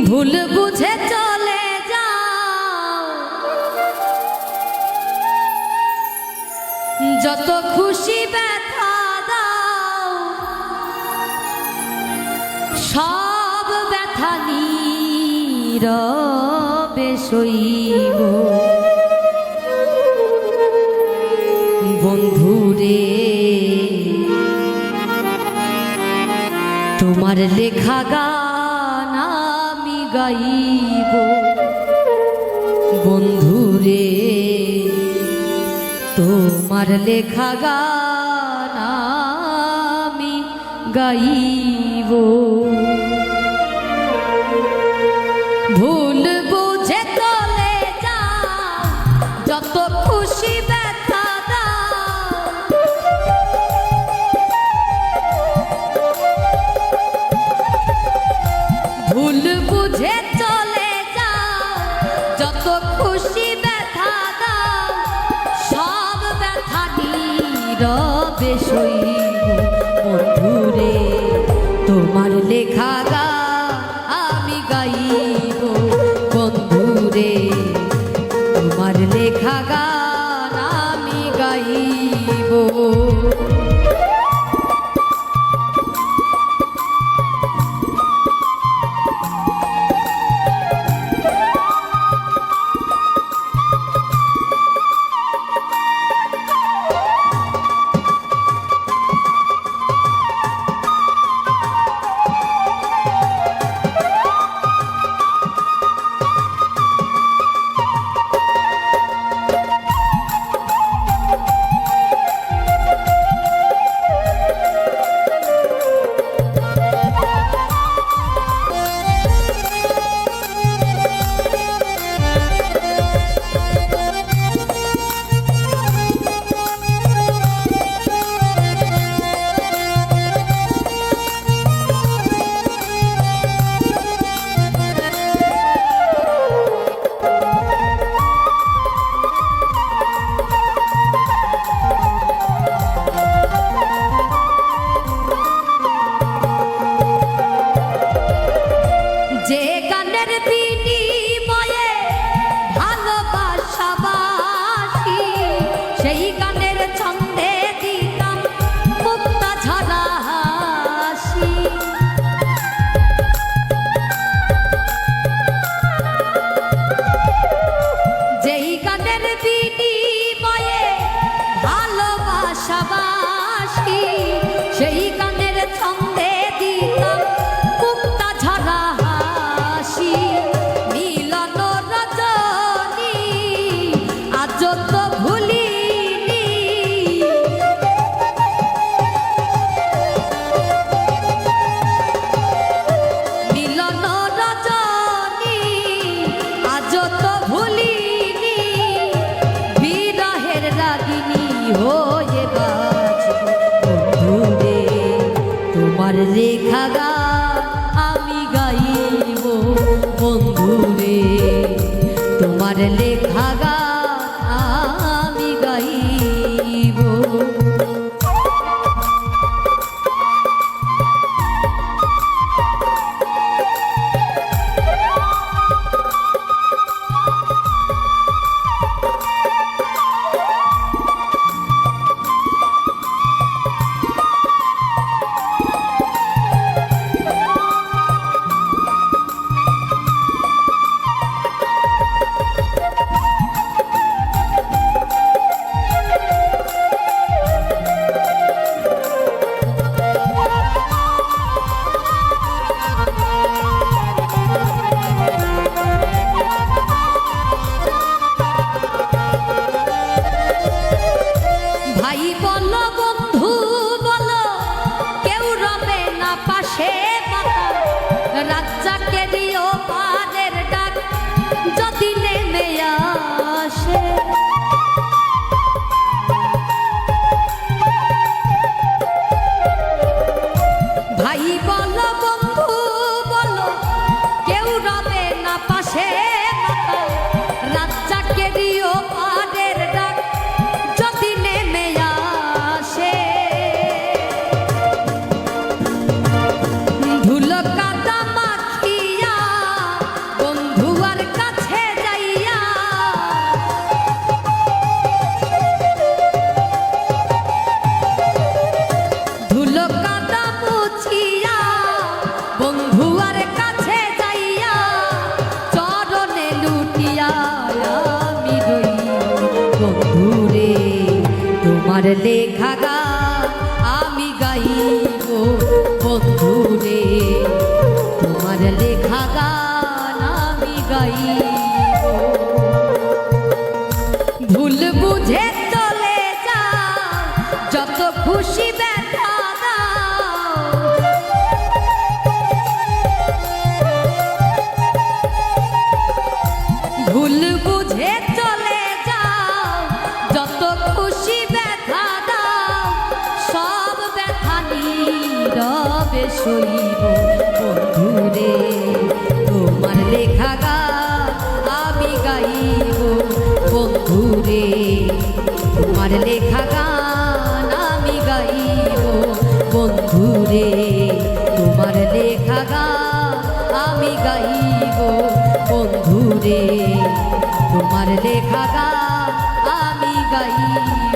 ভুল বুঝে চলে যাও, যত খুশি ব্যথা দাও, সব ব্যথা নীরবে সইব। বন্ধুরে তোমার লেখা গান আমি গাইব। বন্ধুরে তোমার লেখা গান আমি গাইব। ভুল বুঝে চলে যাও, যত খুশি ব্যথা দাও, ভুল বুঝে চলে যাও, যত খুশি ব্যথা দাও, সব ব্যথা নীরবে সইব। বন্ধুরে তোমার লেখা গান আমি গাইব। বন্ধুরে তোমার লেখা গান আমি গাইব। যে গানের বিনিময়ে ভালোবাসাবাসি, সেই গানের ছন্দে দিতাম মুক্তা ঝরা হাসি। যেই গানের বিনিময়ে ভালোবাসাবাসি, সেই গানের ছন্দে দিতাম মুক্তা ঝরা হাসি। মিলন রজনী আজ তো ভুলিনি, মিলন রজনী আজ তো ভুলিনি। বিরহের রাগিনী হয়ে বাঁচব। বন্ধুরে তোমার লেখা গান আমি গাইব। বন্ধুরে তোমার লেখা গান আমি গাইব। লেখা গান আমি গাইব বন্ধুরে, তোমার লেখা গান আমি গাইব। ভুল বুঝে চলে যাও, যত খুশি ব্যথা দাও, ভুল বুঝে চলে যাও, যত খুশি ব্যথা দাও, সব ব্যথা নীরবে সইব বন্ধুরে, তোমার লেখা গান আমি গাইব বন্ধুরে, তোমার লেখা গান আমি গাইব বন্ধুরে, তোমার লেখা গান আমি গাইব বন্ধুরে, তোমার লেখা গান আমি গাইব।